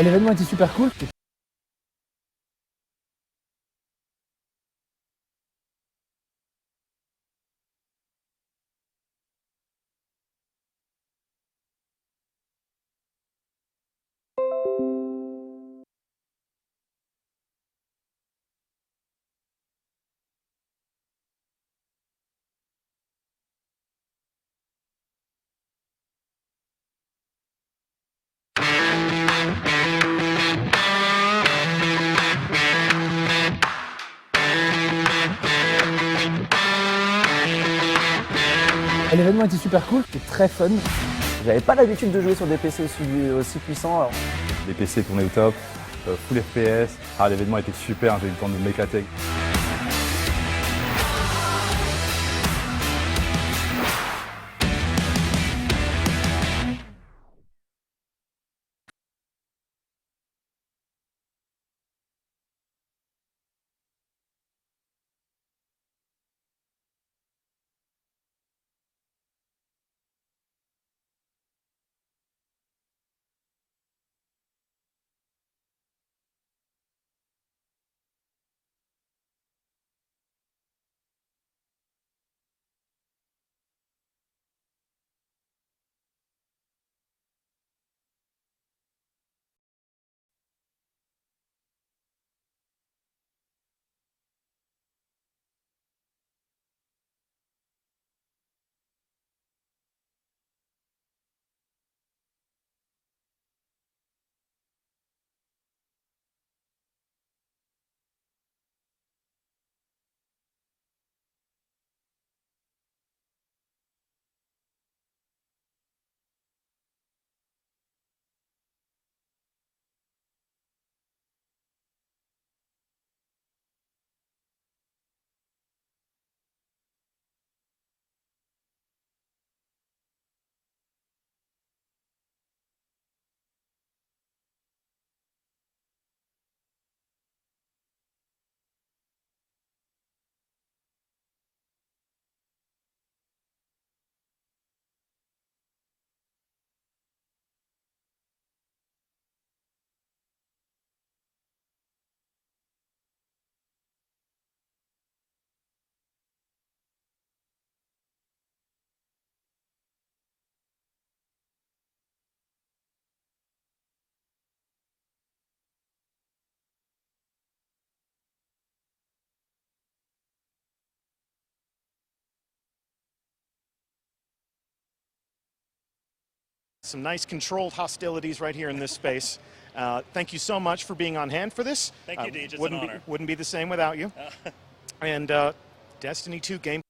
L'événement était super cool. L'événement était super cool, c'était très fun. J'avais pas l'habitude de jouer sur des PC aussi puissants. Alors. Les PC tournaient au top, full FPS. L'événement était super, j'ai eu le temps de m'éclater. Some nice controlled hostilities right here in this space. Thank you so much for being on hand for this. Thank you, Deej. It's an honor. Wouldn't be the same without you. And Destiny 2 game.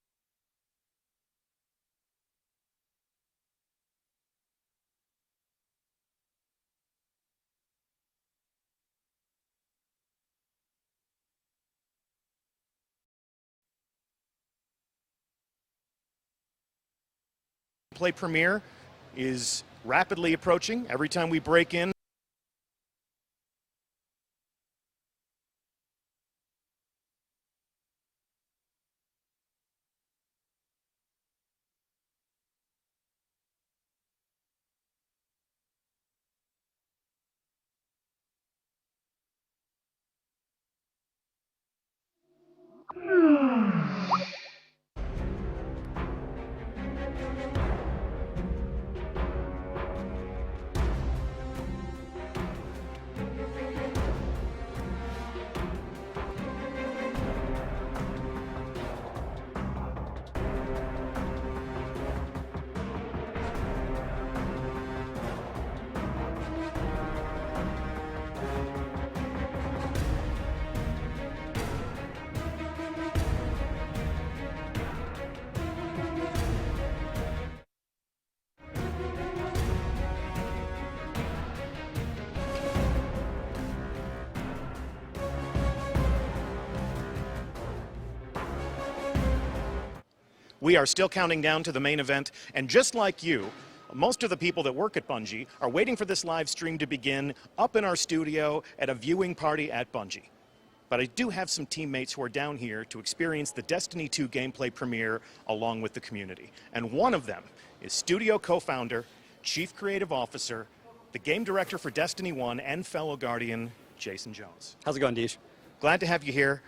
Play premiere is rapidly approaching. Every time we break in, we are still counting down to the main event, and just like you, most of the people that work at Bungie are waiting for this live stream to begin up in our studio at a viewing party at Bungie. But I do have some teammates who are down here to experience the Destiny 2 gameplay premiere along with the community. And one of them is studio co-founder, chief creative officer, the game director for Destiny 1 and fellow Guardian, Jason Jones. How's it going, Deesh? Glad to have you here.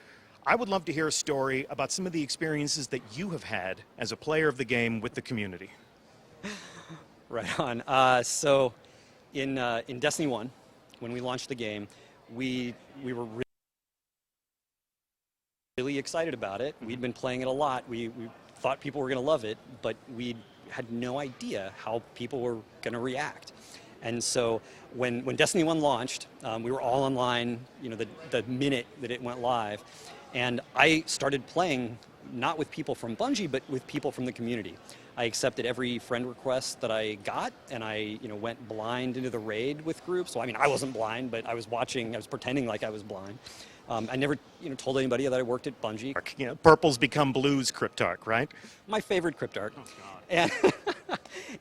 I would love to hear a story about some of the experiences that you have had as a player of the game with the community. Right on. So in Destiny 1, when we launched the game, we were really excited about it. We'd been playing it a lot. We thought people were going to love it, but we had no idea how people were going to react. And so when Destiny 1 launched, we were all online, you know, the minute that it went live. And I started playing not with people from Bungie, but with people from the community. I accepted every friend request that I got, and I went blind into the raid with groups. So I mean, I wasn't blind, but I was watching, I was pretending like I was blind. I never told anybody that I worked at Bungie. You know, purple's become blue's Cryptarch, right? My favorite Cryptarch. Oh, God.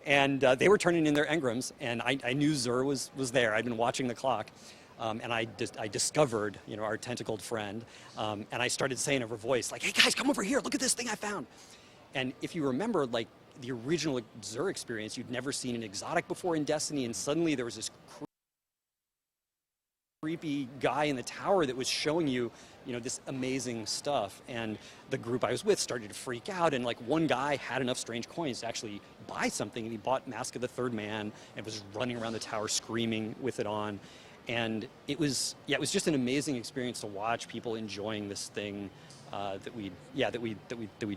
And they were turning in their engrams, and I knew Xur was there. I'd been watching the clock. And I discovered, our tentacled friend, and I started saying over voice, like, "Hey guys, come over here! Look at this thing I found!" And if you remember, like the original Xur experience, you'd never seen an exotic before in Destiny, and suddenly there was this creepy guy in the tower that was showing you, this amazing stuff. And the group I was with started to freak out, and like one guy had enough strange coins to actually buy something, and he bought Mask of the Third Man and was running around the tower screaming with it on. And it was just an amazing experience to watch people enjoying this thing that we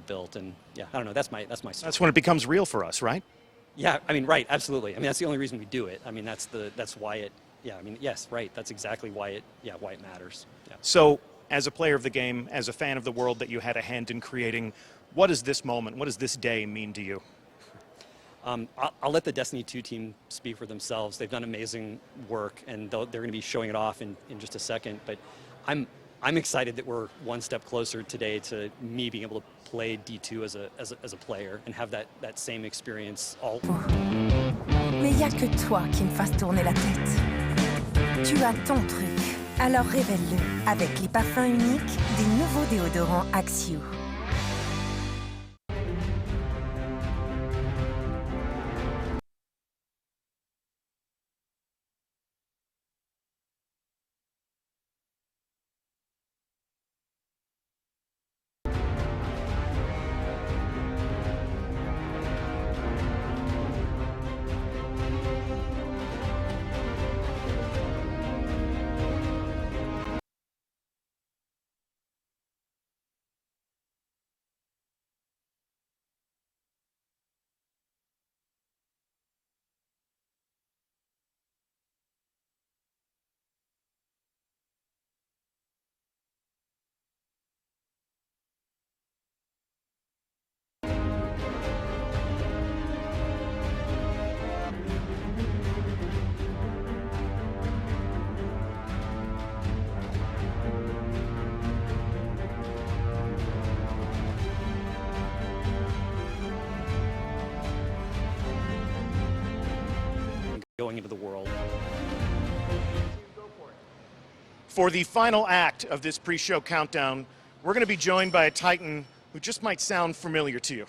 built. And yeah, I don't know, that's my story. That's when it becomes real for us, right? Yeah, I mean, right, absolutely. I mean, that's the only reason we do it. I mean, that's why it. Yeah, I mean, yes, right. That's exactly why it matters. Yeah. So, as a player of the game, as a fan of the world that you had a hand in creating, what is this moment? What does this day mean to you? I'll let the Destiny 2 team speak for themselves. They've done amazing work, and they're going to be showing it off in just a second. But I'm excited that we're one step closer today to me being able to play D2 as a player and have that same experience. Mais y a que toi qui me fasse tourner la tête. Tu as ton truc, alors révèle-le avec les parfums uniques des nouveaux déodorants Axiou. Going into the world. For the final act of this pre-show countdown, we're going to be joined by a Titan who just might sound familiar to you.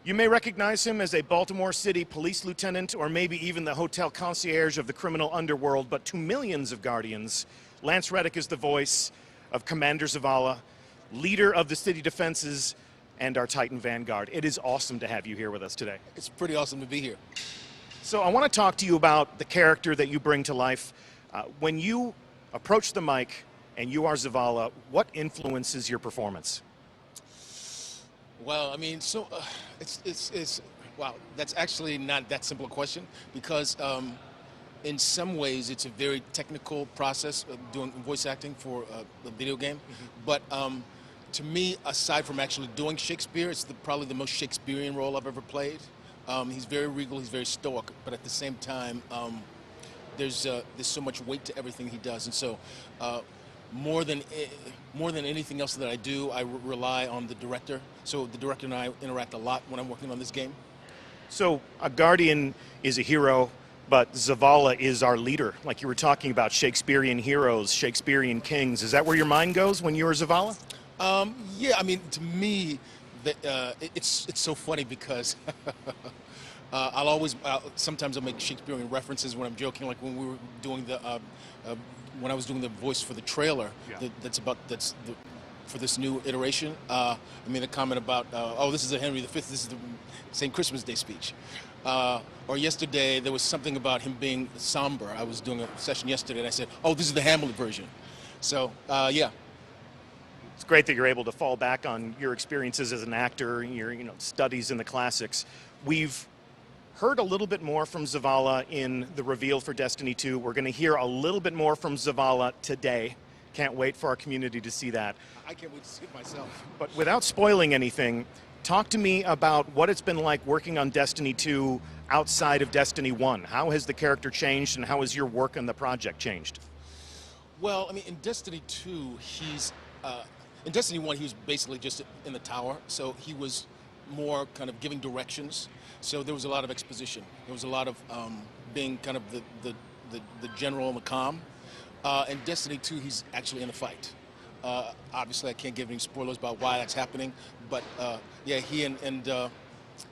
You may recognize him as a Baltimore City police lieutenant, or maybe even the hotel concierge of the criminal underworld, but to millions of Guardians, Lance Reddick is the voice of Commander Zavala, leader of the city defenses, and our Titan Vanguard. It is awesome to have you here with us today. It's pretty awesome to be here. So I want to talk to you about the character that you bring to life. When you approach the mic and you are Zavala, what influences your performance? Well, I mean, so it's wow. That's actually not that simple a question, because in some ways it's a very technical process of doing voice acting for a video game. But to me, aside from actually doing Shakespeare, it's probably the most Shakespearean role I've ever played. He's very regal, he's very stoic, but at the same time, there's so much weight to everything he does, and so more than anything else that I do, I rely on the director. So the director and I interact a lot when I'm working on this game. So a Guardian is a hero, but Zavala is our leader. Like you were talking about Shakespearean heroes, Shakespearean kings. Is that where your mind goes when you're Zavala? Yeah, I mean, to me, it's so funny because Sometimes I'll make Shakespearean references when I'm joking, like when we were doing when I was doing the voice for the trailer. Yeah. For this new iteration. I made a comment about, oh, this is a Henry V, this is the St. Christmas Day speech. Or yesterday, there was something about him being somber. I was doing a session yesterday, and I said, oh, this is the Hamlet version. So, yeah. It's great that you're able to fall back on your experiences as an actor, your studies in the classics. We've heard a little bit more from Zavala in the reveal for Destiny 2. We're going to hear a little bit more from Zavala today. Can't wait for our community to see that. I can't wait to see it myself. But without spoiling anything, talk to me about what it's been like working on Destiny 2 outside of Destiny 1. How has the character changed, and how has your work on the project changed? Well, I mean, in Destiny 2, in Destiny 1, he was basically just in the tower, so he was more kind of giving directions. So there was a lot of exposition. There was a lot of being kind of the general and the comm. In Destiny 2, he's actually in a fight. Obviously, I can't give any spoilers about why that's happening, but yeah, he and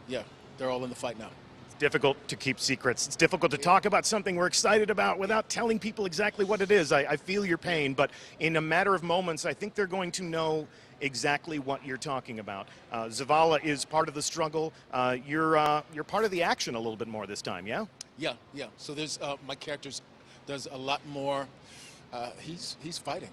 yeah, they're all in the fight now. It's difficult to keep secrets. It's difficult to talk about something we're excited about without telling people exactly what it is. I feel your pain, but in a matter of moments, I think they're going to know exactly what you're talking about. Zavala is part of the struggle. You're part of the action a little bit more this time, yeah? Yeah. So there's my character's does a lot more. He's fighting.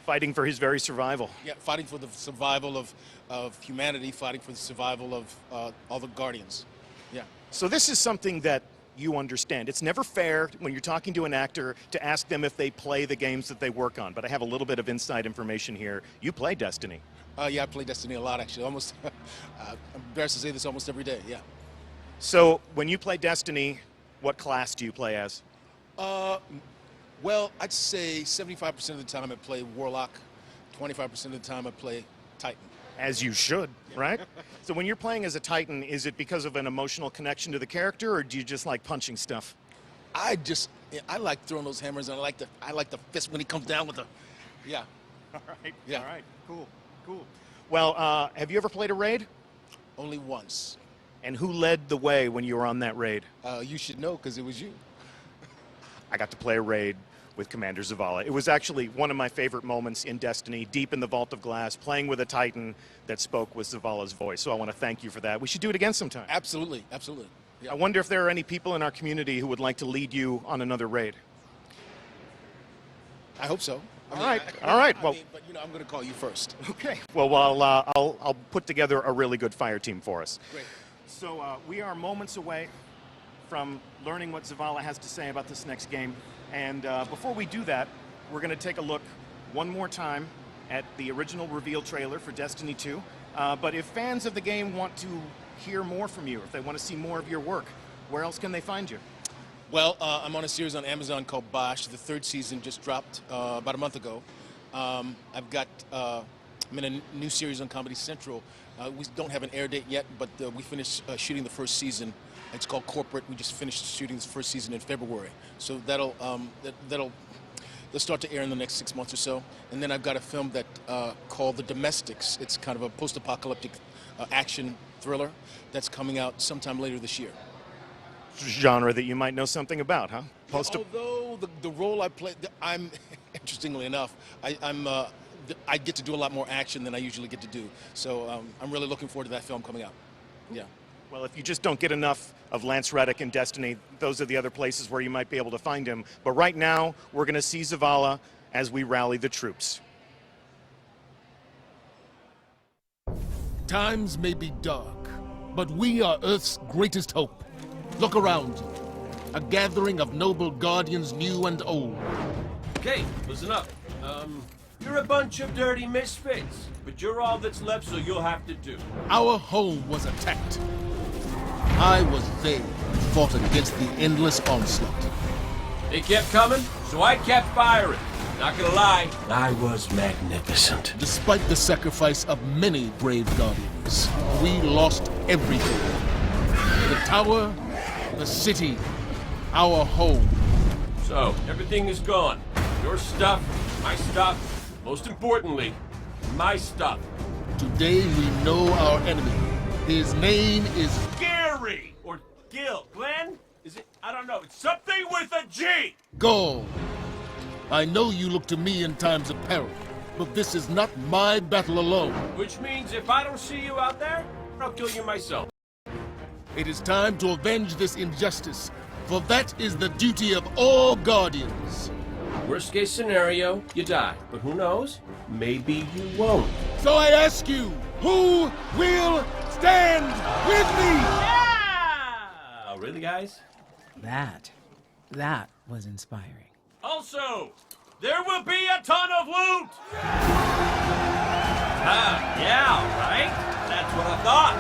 Fighting for his very survival. Yeah, fighting for the survival of humanity, fighting for the survival of all the Guardians. Yeah. So this is something that you understand. It's never fair when you're talking to an actor to ask them if they play the games that they work on, but I have a little bit of inside information here. You play Destiny. Yeah, I play Destiny a lot, actually. Almost, I'm embarrassed to say this, almost every day, yeah. So when you play Destiny, what class do you play as? Well, I'd say 75% of the time I play Warlock, 25% of the time I play Titan. As you should, right? So when you're playing as a Titan, is it because of an emotional connection to the character, or do you just like punching stuff? I like throwing those hammers, and I like the fist when he comes down with the, yeah. All right, yeah. All right, cool. Well, have you ever played a raid? Only once. And who led the way when you were on that raid? You should know, because it was you. I got to play a raid with Commander Zavala. It was actually one of my favorite moments in Destiny, deep in the Vault of Glass, playing with a Titan that spoke with Zavala's voice. So I want to thank you for that. We should do it again sometime. Absolutely. Yeah. I wonder if there are any people in our community who would like to lead you on another raid. I hope so. All right. Well, but I'm going to call you first. Okay. Well, I'll put together a really good fire team for us. Great. So we are moments away from learning what Zavala has to say about this next game. And before we do that, we're going to take a look one more time at the original reveal trailer for Destiny 2. But if fans of the game want to hear more from you, if they want to see more of your work, where else can they find you? Well, I'm on a series on Amazon called Bosch. The third season just dropped about a month ago. I'm in a new series on Comedy Central. We don't have an air date yet, but we finished shooting the first season. It's called Corporate. We just finished shooting this first season in February. So they'll start to air in the next 6 months or so. And then I've got a film that called The Domestics. It's kind of a post-apocalyptic action thriller that's coming out sometime later this year. Genre that you might know something about, huh? Although the role I play, I'm interestingly enough, I get to do a lot more action than I usually get to do. So I'm really looking forward to that film coming out. Yeah. Well, if you just don't get enough of Lance Reddick in Destiny, those are the other places where you might be able to find him. But right now, we're going to see Zavala as we rally the troops. Times may be dark, but we are Earth's greatest hope. Look around you. A gathering of noble guardians new and old. Okay, listen up. You're a bunch of dirty misfits, but you're all that's left, so you'll have to do. Our home was attacked. I was there, fought against the endless onslaught. They kept coming, so I kept firing. Not gonna lie, I was magnificent. Despite the sacrifice of many brave guardians, we lost everything. The tower, the city, our home. So, everything is gone. Your stuff, my stuff, most importantly, my stuff. Today we know our enemy. His name is Gary! Or Gil. Glenn? Is it? I don't know. It's something with a G! Go. I know you look to me in times of peril, but this is not my battle alone. Which means if I don't see you out there, I'll kill you myself. It is time to avenge this injustice, for that is the duty of all Guardians. Worst case scenario, you die. But who knows? Maybe you won't. So I ask you, who will stand with me? Yeah! Really, guys? That was inspiring. Also, there will be a ton of loot! Yeah, right? That's what I thought.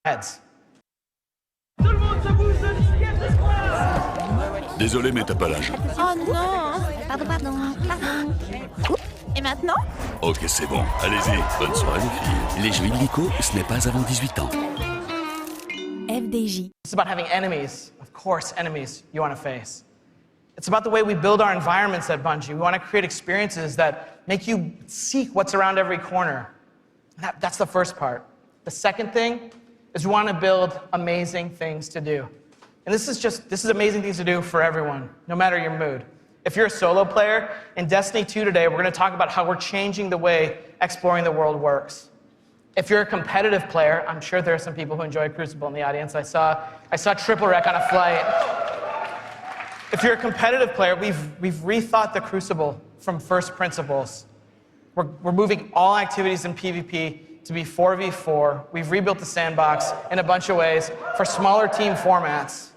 heads. Désolé, mais t'as pas l'âge. Oh non. Pardon. Et maintenant? Ok, c'est bon. Allez-y. Bonne soirée, les filles. Les jeux illégaux, ce n'est pas avant 18 ans. FDJ. It's about having enemies. Of course, enemies you want to face. It's about the way we build our environments at Bungie. We want to create experiences that make you seek what's around every corner. That's the first part. The second thing is we want to build amazing things to do. And this is amazing things to do for everyone, no matter your mood. If you're a solo player, in Destiny 2 today, we're going to talk about how we're changing the way exploring the world works. If you're a competitive player, I'm sure there are some people who enjoy Crucible in the audience. I saw Triple Wreck on a flight. If you're a competitive player, we've rethought the Crucible from first principles. We're moving all activities in PvP to be 4v4. We've rebuilt the sandbox in a bunch of ways for smaller team formats.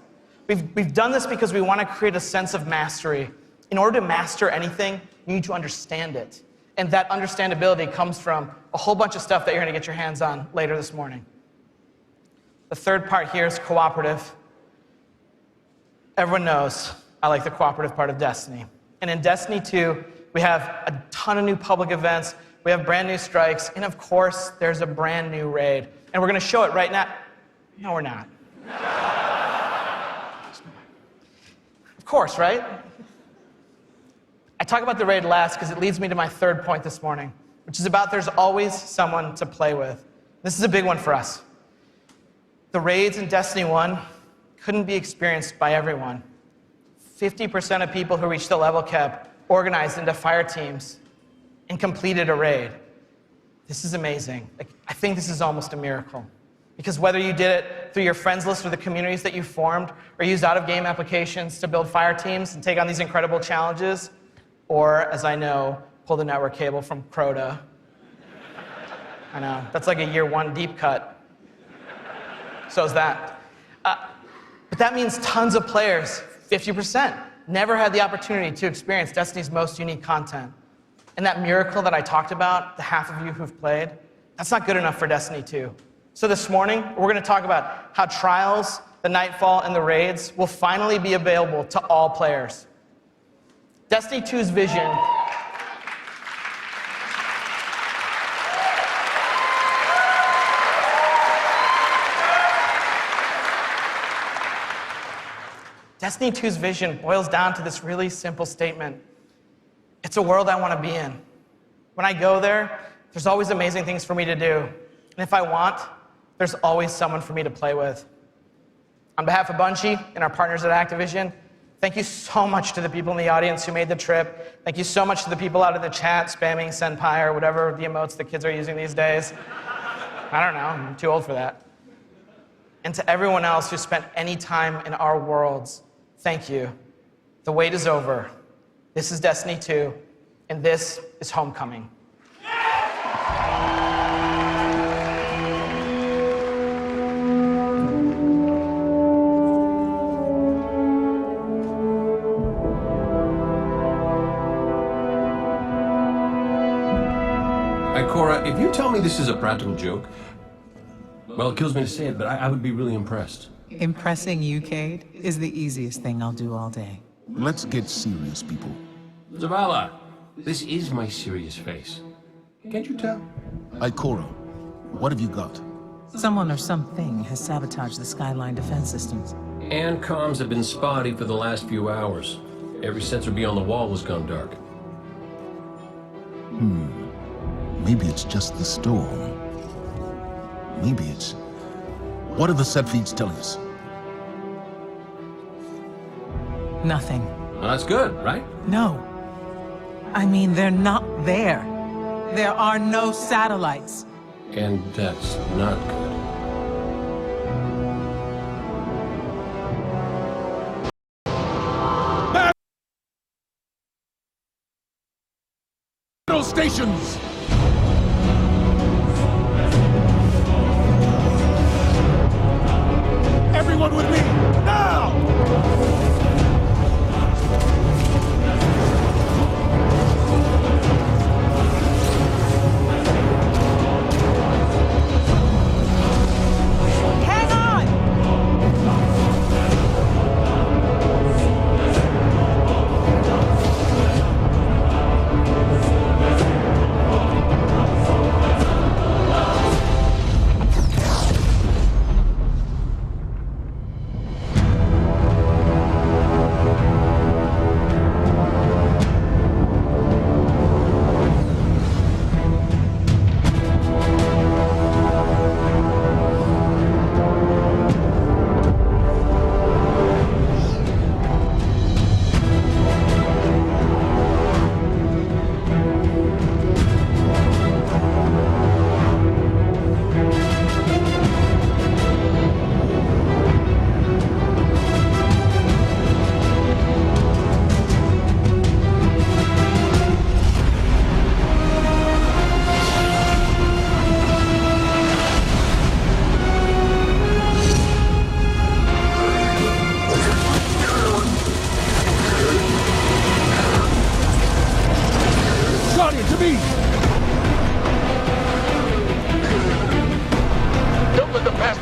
We've done this because we want to create a sense of mastery. In order to master anything, you need to understand it. And that understandability comes from a whole bunch of stuff that you're going to get your hands on later this morning. The third part here is cooperative. Everyone knows I like the cooperative part of Destiny. And in Destiny 2, we have a ton of new public events, we have brand new strikes, and of course, there's a brand new raid. And we're going to show it right now. No, we're not. Of course, right? I talk about the raid last because it leads me to my third point this morning, which is about there's always someone to play with. This is a big one for us. The raids in Destiny 1 couldn't be experienced by everyone. 50% of people who reached the level cap organized into fire teams and completed a raid. This is amazing. I think this is almost a miracle. Because whether you did it through your friends list or the communities that you formed, or used out-of-game applications to build fire teams and take on these incredible challenges, or, as I know, pull the network cable from Crota. I know, that's like a year one deep cut. So is that. But that means tons of players, 50%, never had the opportunity to experience Destiny's most unique content. And that miracle that I talked about, the half of you who've played, that's not good enough for Destiny 2. So this morning, we're going to talk about how Trials, the Nightfall, and the raids will finally be available to all players. Destiny 2's vision Destiny 2's vision boils down to this really simple statement. It's a world I want to be in. When I go there, there's always amazing things for me to do. And if I want, there's always someone for me to play with. On behalf of Bungie and our partners at Activision, thank you so much to the people in the audience who made the trip. Thank you so much to the people out in the chat spamming Senpai or whatever the emotes the kids are using these days. I don't know, I'm too old for that. And to everyone else who spent any time in our worlds, thank you. The wait is over. This is Destiny 2, and this is Homecoming. Cora, if you tell me this is a practical joke, well, it kills me to say it, but I would be really impressed. Impressing you, Cade, is the easiest thing I'll do all day. Let's get serious, people. Zavala, this is my serious face. Can't you tell? Ikora, what have you got? Someone or something has sabotaged the Skyline defense systems. And comms have been spotty for the last few hours. Every sensor beyond the wall has gone dark. Maybe it's just the storm. Maybe it's... What are the set feeds telling us? Nothing. Well, that's good, right? No. I mean, they're not there. There are no satellites. And that's not good. Battle stations! Everyone with me, now!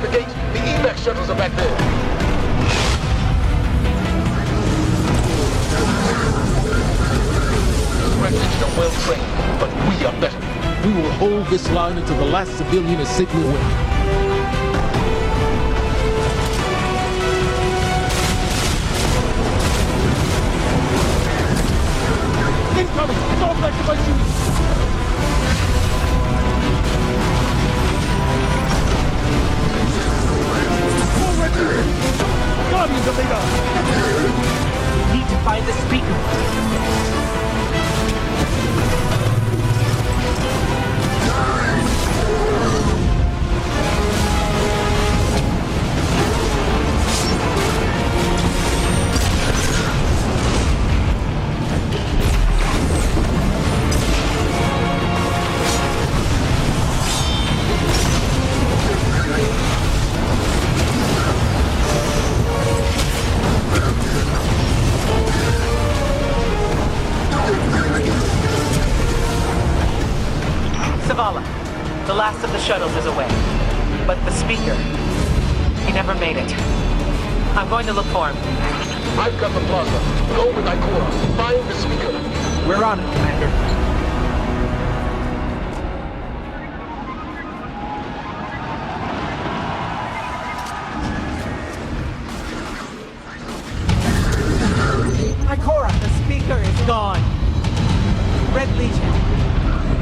the gate. The evac shuttles are back there. The Refugees are well trained, but we are better. We will hold this line until the last civilian is safely away. Incoming! Fall back to my duty! Guardians of Leader! Need to find the speaker. The last of the shuttles is away. But the speaker, he never made it. I'm going to look for him. I've got the plaza. Go with Ikora. Find the speaker. We're on it, Commander. Ikora, the speaker is gone. Red Legion,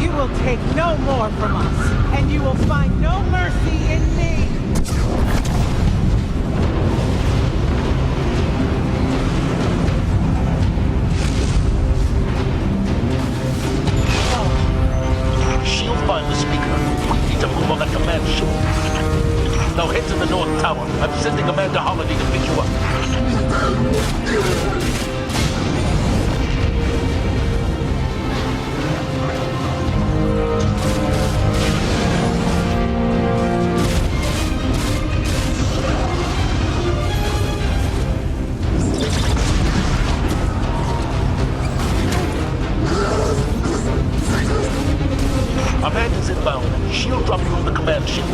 you will take no more from us, and you will find no mercy in me. She'll find the speaker. We need to move on that command ship. Now head to the North Tower. I'm sending Commander Holiday to pick you up. Amanda's inbound. She'll drop you on the command ship.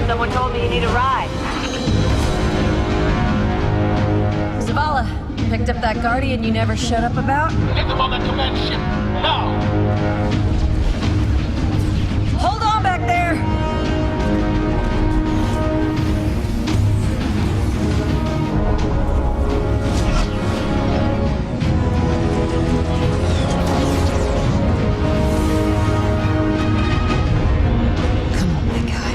Someone told me you need a ride. Zavala, picked up that Guardian you never showed up about? Get them on that command ship, now! Hold on back there! Come on, big guy.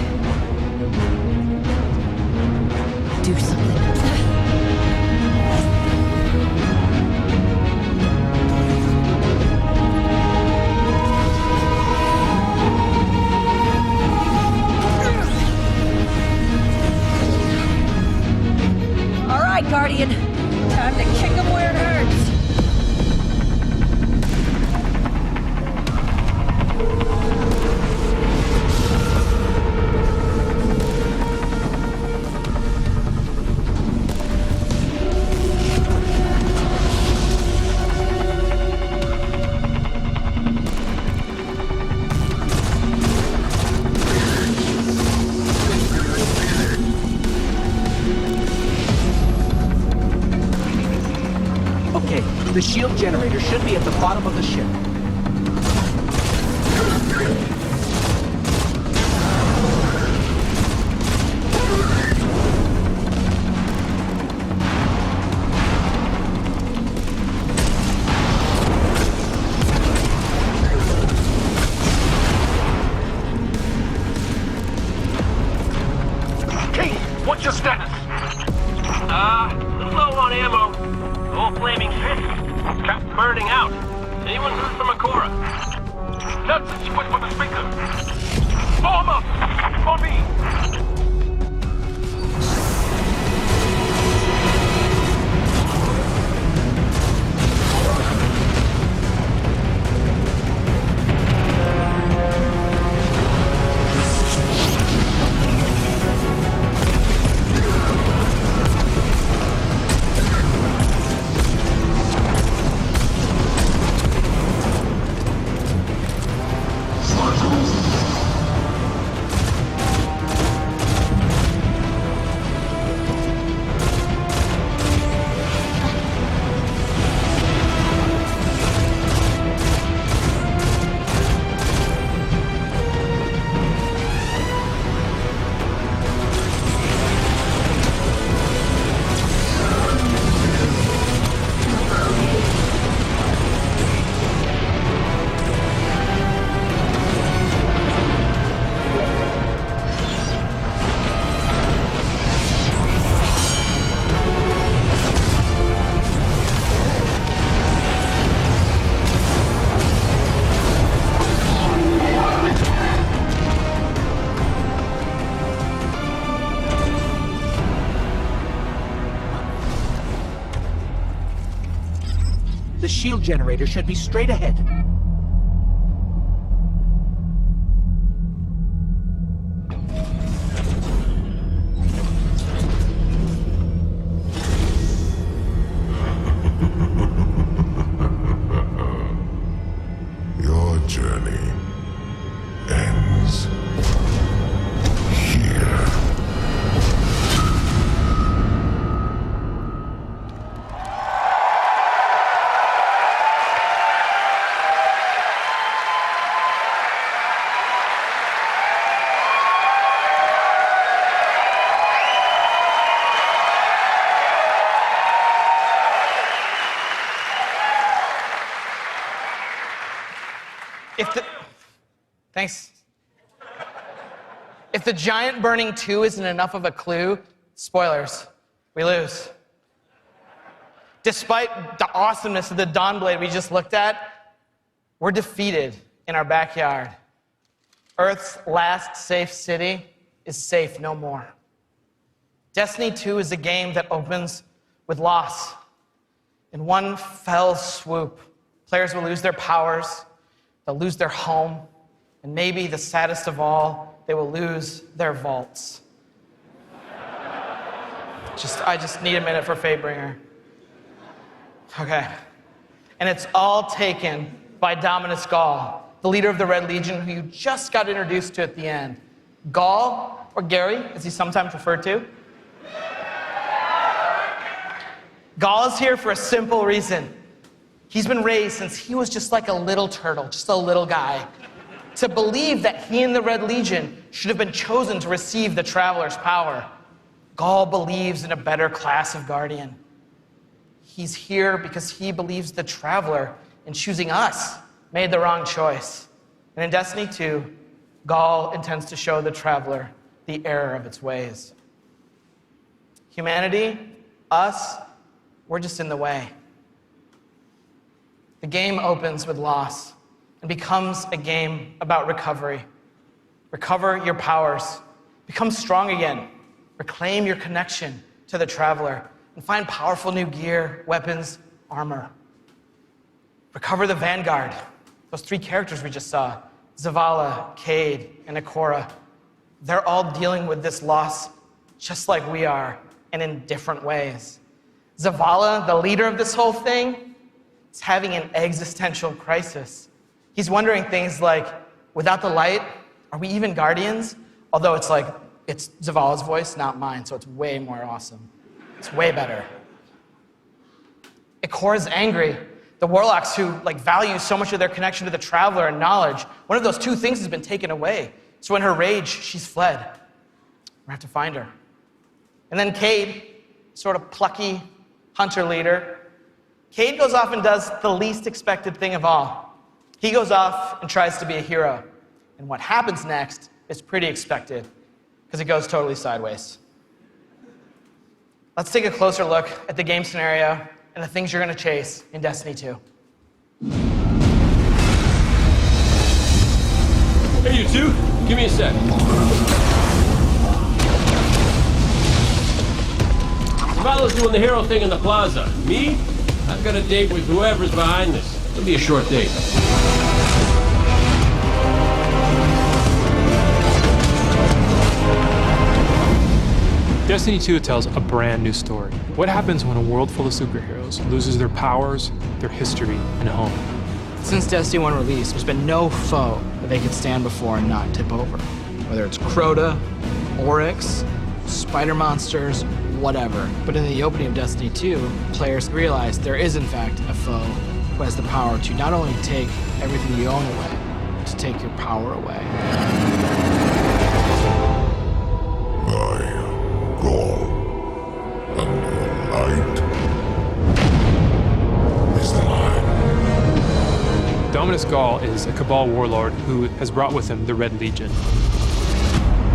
Do something. Guardian, time to kick him where it hurts. The shield generator should be at the bottom of the ship. King, what's your status? Low on ammo. All flaming fish. Cap burning out. Anyone heard from Ikora? Nonsense, you went for the speaker. Form up! For me! shield generator should be straight ahead. Your journey ends here. Thanks. If the giant burning 2 isn't enough of a clue, spoilers, we lose. Despite the awesomeness of the Dawnblade we just looked at, we're defeated in our backyard. Earth's last safe city is safe no more. Destiny 2 is a game that opens with loss. In one fell swoop, players will lose their powers, they'll lose their home, and maybe the saddest of all, they will lose their vaults. I just need a minute for Fatebringer. Okay. And it's all taken by Dominus Gaul, the leader of the Red Legion, who you just got introduced to at the end. Gaul, or Gary, as he's sometimes referred to. Gaul is here for a simple reason. He's been raised since he was just like a little turtle, just a little guy, to believe that he and the Red Legion should have been chosen to receive the Traveler's power. Gaul believes in a better class of Guardian. He's here because he believes the Traveler, in choosing us, made the wrong choice. And in Destiny 2, Gaul intends to show the Traveler the error of its ways. Humanity, us, we're just in the way. The game opens with loss and becomes a game about recovery. Recover your powers. Become strong again. Reclaim your connection to the Traveler and find powerful new gear, weapons, armor. Recover the Vanguard. Those 3 characters we just saw, Zavala, Cade, and Ikora. They're all dealing with this loss just like we are, and in different ways. Zavala, the leader of this whole thing, is having an existential crisis. He's wondering things like, without the light, are we even Guardians? Although it's Zavala's voice, not mine, so it's way more awesome. It's way better. Ikora's angry. The Warlocks who value so much of their connection to the Traveler and knowledge, one of those 2 things has been taken away. So in her rage, she's fled. We're gonna have to find her. And then Cade, sort of plucky hunter leader, Cade goes off and does the least expected thing of all. He goes off and tries to be a hero. And what happens next is pretty expected, because it goes totally sideways. Let's take a closer look at the game scenario and the things you're going to chase in Destiny 2. Hey, you two, give me a sec. Zavala's doing the hero thing in the plaza. Me? I've got a date with whoever's behind this. It'll be a short date. Destiny 2 tells a brand new story. What happens when a world full of superheroes loses their powers, their history, and home? Since Destiny 1 release, there's been no foe that they could stand before and not tip over. Whether it's Crota, Oryx, spider monsters, whatever. But in the opening of Destiny 2, players realize there is in fact a foe who has the power to not only take everything you own away, but to take your power away. Gaul, and your light is mine. Dominus Gaul is a Cabal warlord who has brought with him the Red Legion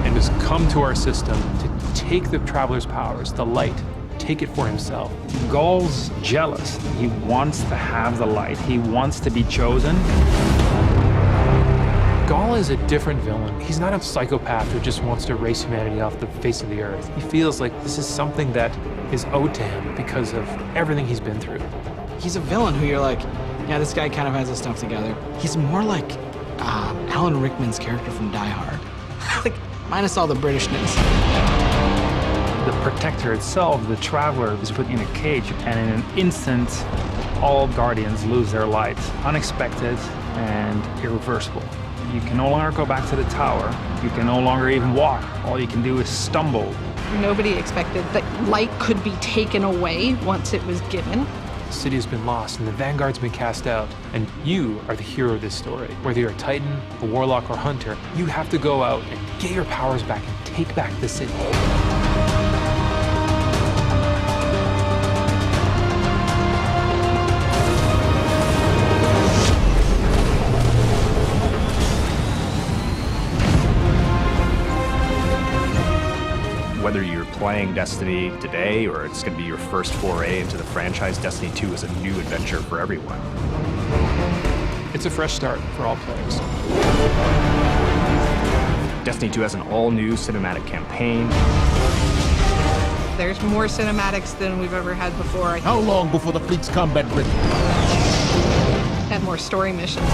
and has come to our system to take the Traveler's powers, the light, take it for himself. Gaul's jealous. He wants to have the light. He wants to be chosen. Gaul is a different villain. He's not a psychopath who just wants to erase humanity off the face of the earth. He feels like this is something that is owed to him because of everything he's been through. He's a villain who you're like, yeah, this guy kind of has his stuff together. He's more like Alan Rickman's character from Die Hard. Like, minus all the Britishness. The Protector itself, the Traveler, is put in a cage, and in an instant, all Guardians lose their light. Unexpected and irreversible. You can no longer go back to the tower. You can no longer even walk. All you can do is stumble. Nobody expected that light could be taken away once it was given. The city has been lost and the Vanguard's been cast out, and you are the hero of this story. Whether you're a Titan, a Warlock, or Hunter, you have to go out and get your powers back and take back the city. Whether you're playing Destiny today or it's going to be your first foray into the franchise, Destiny 2 is a new adventure for everyone. It's a fresh start for all players. Destiny 2 has an all-new cinematic campaign. There's more cinematics than we've ever had before. How long before the fleet's combat ready? And more story missions.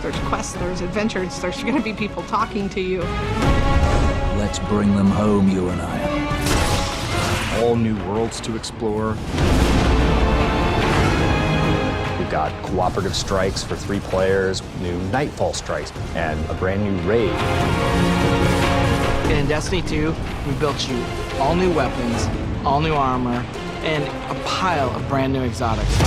There's quests, there's adventures, there's gonna be people talking to you. Let's bring them home, you and I. All new worlds to explore. We've got cooperative strikes for 3 players, new Nightfall strikes, and a brand new raid. And in Destiny 2, we built you all new weapons, all new armor, and a pile of brand new exotics.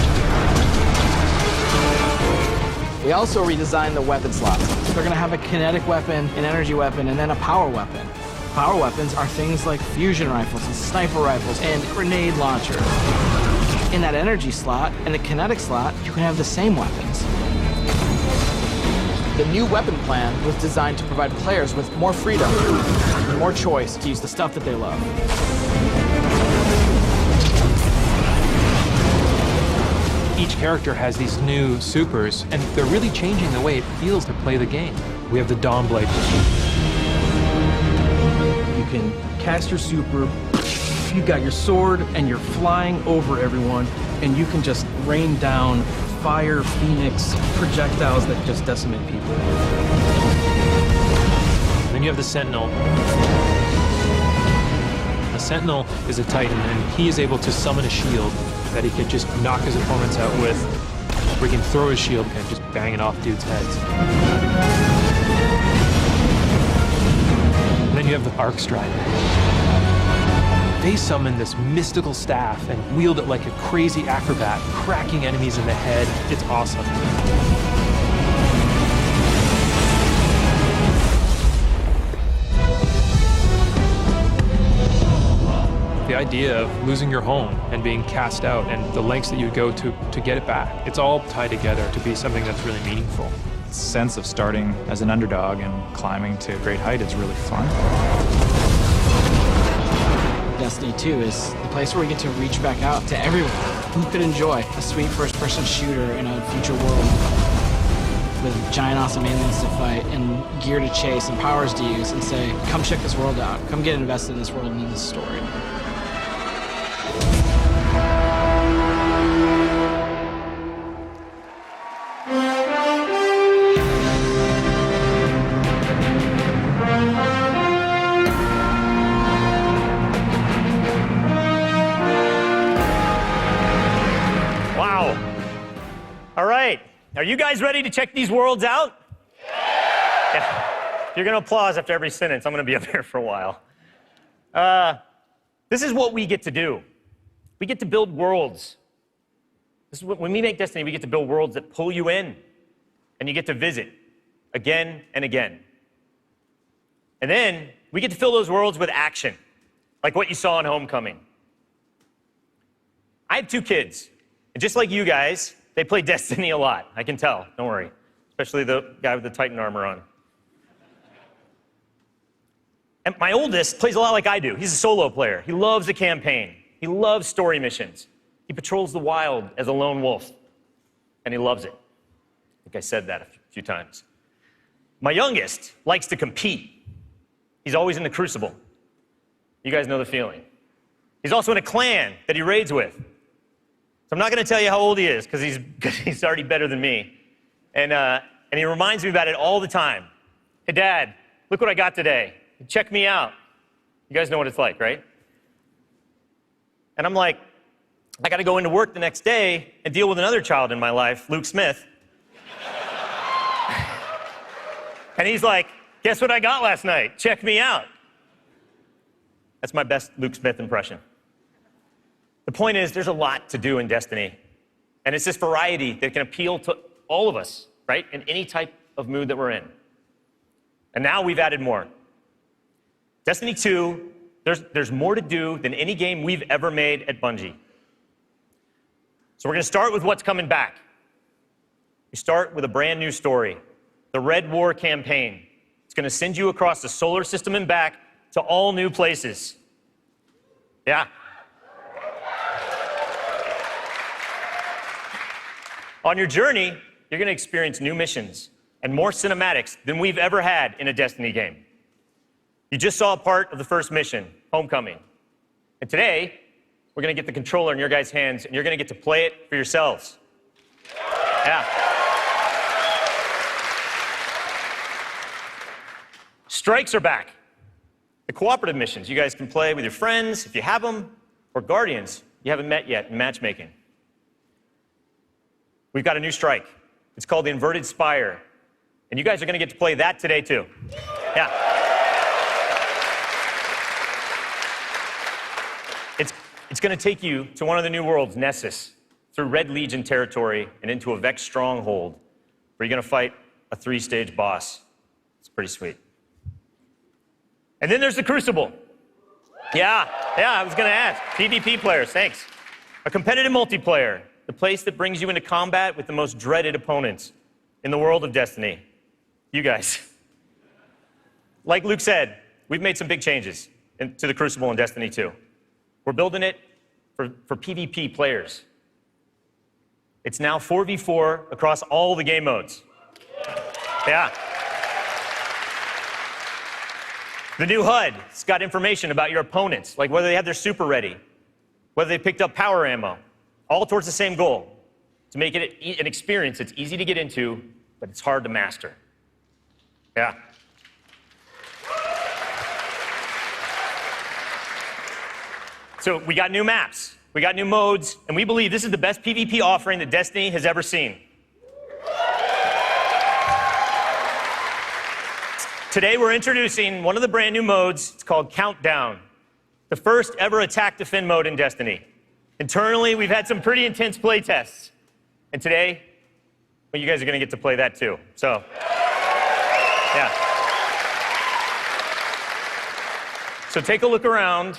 We also redesigned the weapon slots. They're gonna have a kinetic weapon, an energy weapon, and then a power weapon. Power weapons are things like fusion rifles and sniper rifles and grenade launchers. In that energy slot and the kinetic slot, you can have the same weapons. The new weapon plan was designed to provide players with more freedom and more choice to use the stuff that they love. Each character has these new supers, and they're really changing the way it feels to play the game. We have the Dawnblade. You can cast your super, you got your sword, and you're flying over everyone, and you can just rain down fire, phoenix, projectiles that just decimate people. And then you have the Sentinel. A Sentinel is a Titan, and he is able to summon a shield that he can just knock his opponents out with, or he can throw his shield and just bang it off dudes' heads. And then you have the Arc Strider. They summon this mystical staff and wield it like a crazy acrobat, cracking enemies in the head. It's awesome. The idea of losing your home and being cast out and the lengths that you go to get it back, it's all tied together to be something that's really meaningful. The sense of starting as an underdog and climbing to a great height is really fun. Destiny 2 is the place where we get to reach back out to everyone who could enjoy a sweet first-person shooter in a future world with giant awesome aliens to fight and gear to chase and powers to use and say, come check this world out, come get invested in this world and in this story. All right, are you guys ready to check these worlds out? Yeah. If you're gonna applause after every sentence, I'm gonna be up here for a while. This is what we get to do. We get to build worlds. This is when we make Destiny, we get to build worlds that pull you in, and you get to visit again and again. And then we get to fill those worlds with action, like what you saw in Homecoming. I have 2 kids, and just like you guys, they play Destiny a lot. I can tell, don't worry. Especially the guy with the Titan armor on. And my oldest plays a lot like I do. He's a solo player. He loves the campaign. He loves story missions. He patrols the wild as a lone wolf, and he loves it. I think I said that a few times. My youngest likes to compete. He's always in the crucible. You guys know the feeling. He's also in a clan that he raids with. So I'm not going to tell you how old he is, because he's already better than me. And he reminds me about it all the time. Hey, Dad, look what I got today. Check me out. You guys know what it's like, right? And I'm like, I got to go into work the next day and deal with another child in my life, Luke Smith. And he's like, guess what I got last night? Check me out. That's my best Luke Smith impression. The point is, there's a lot to do in Destiny. And it's this variety that can appeal to all of us, right? In any type of mood that we're in. And now we've added more. Destiny 2, there's more to do than any game we've ever made at Bungie. So we're going to start with what's coming back. We start with a brand new story, the Red War campaign. It's going to send you across the solar system and back to all new places. Yeah. On your journey, you're going to experience new missions and more cinematics than we've ever had in a Destiny game. You just saw a part of the first mission, Homecoming. And today, we're going to get the controller in your guys' hands, and you're going to get to play it for yourselves. Yeah. Strikes are back. The cooperative missions you guys can play with your friends, if you have them, or Guardians you haven't met yet in matchmaking. We've got a new strike. It's called the Inverted Spire. And you guys are going to get to play that today, too. Yeah. It's going to take you to one of the new worlds, Nessus, through Red Legion territory and into a Vex stronghold, where you're going to fight a 3-stage boss. It's pretty sweet. And then there's the Crucible. Yeah, I was going to ask. PvP players, thanks. A competitive multiplayer, the place that brings you into combat with the most dreaded opponents in the world of Destiny. You guys. Like Luke said, we've made some big changes to the Crucible in Destiny 2. We're building it for PvP players. It's now 4v4 across all the game modes. Yeah. The new HUD's got information about your opponents, like whether they have their super ready, whether they picked up power ammo, all towards the same goal, to make it an experience that's easy to get into, but it's hard to master. Yeah. So we got new maps, we got new modes, and we believe this is the best PvP offering that Destiny has ever seen. Today we're introducing one of the brand new modes. It's called Countdown, the first ever attack defend mode in Destiny. Internally, we've had some pretty intense play tests. And today, well, you guys are going to get to play that too. So, yeah. So take a look around,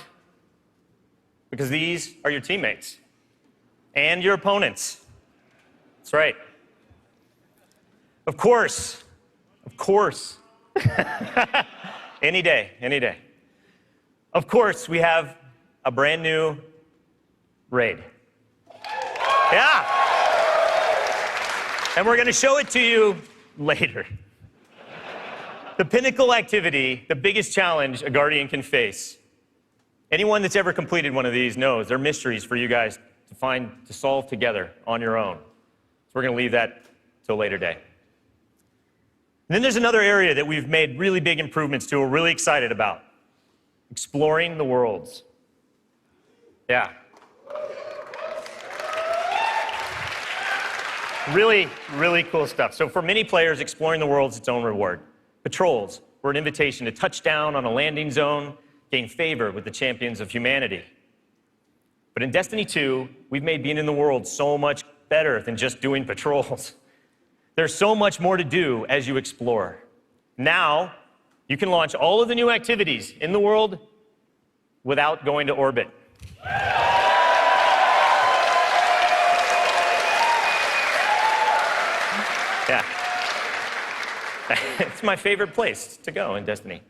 because these are your teammates and your opponents. That's right. Of course. Any day, any day. Of course, we have a brand new raid. Yeah. And we're going to show it to you later. The pinnacle activity, the biggest challenge a Guardian can face. Anyone that's ever completed one of these knows they're mysteries for you guys to solve together on your own. So we're going to leave that till a later day. And then there's another area that we've made really big improvements to, we're really excited about. Exploring the worlds. Yeah. Really, really cool stuff. So for many players, exploring the world is its own reward. Patrols were an invitation to touch down on a landing zone, gain favor with the champions of humanity. But in Destiny 2, we've made being in the world so much better than just doing patrols. There's so much more to do as you explore. Now, you can launch all of the new activities in the world without going to orbit. Yeah. It's my favorite place to go in Destiny.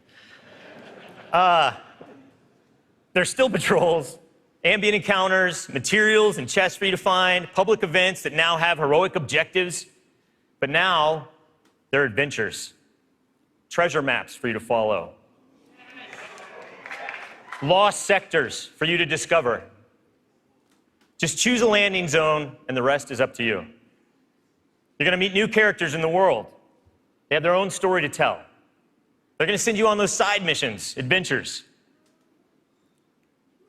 There's still patrols, ambient encounters, materials and chests for you to find, public events that now have heroic objectives. But now, they're adventures, treasure maps for you to follow. lost sectors for you to discover. Just choose a landing zone, and the rest is up to you. You're going to meet new characters in the world. They have their own story to tell. They're going to send you on those side missions, adventures.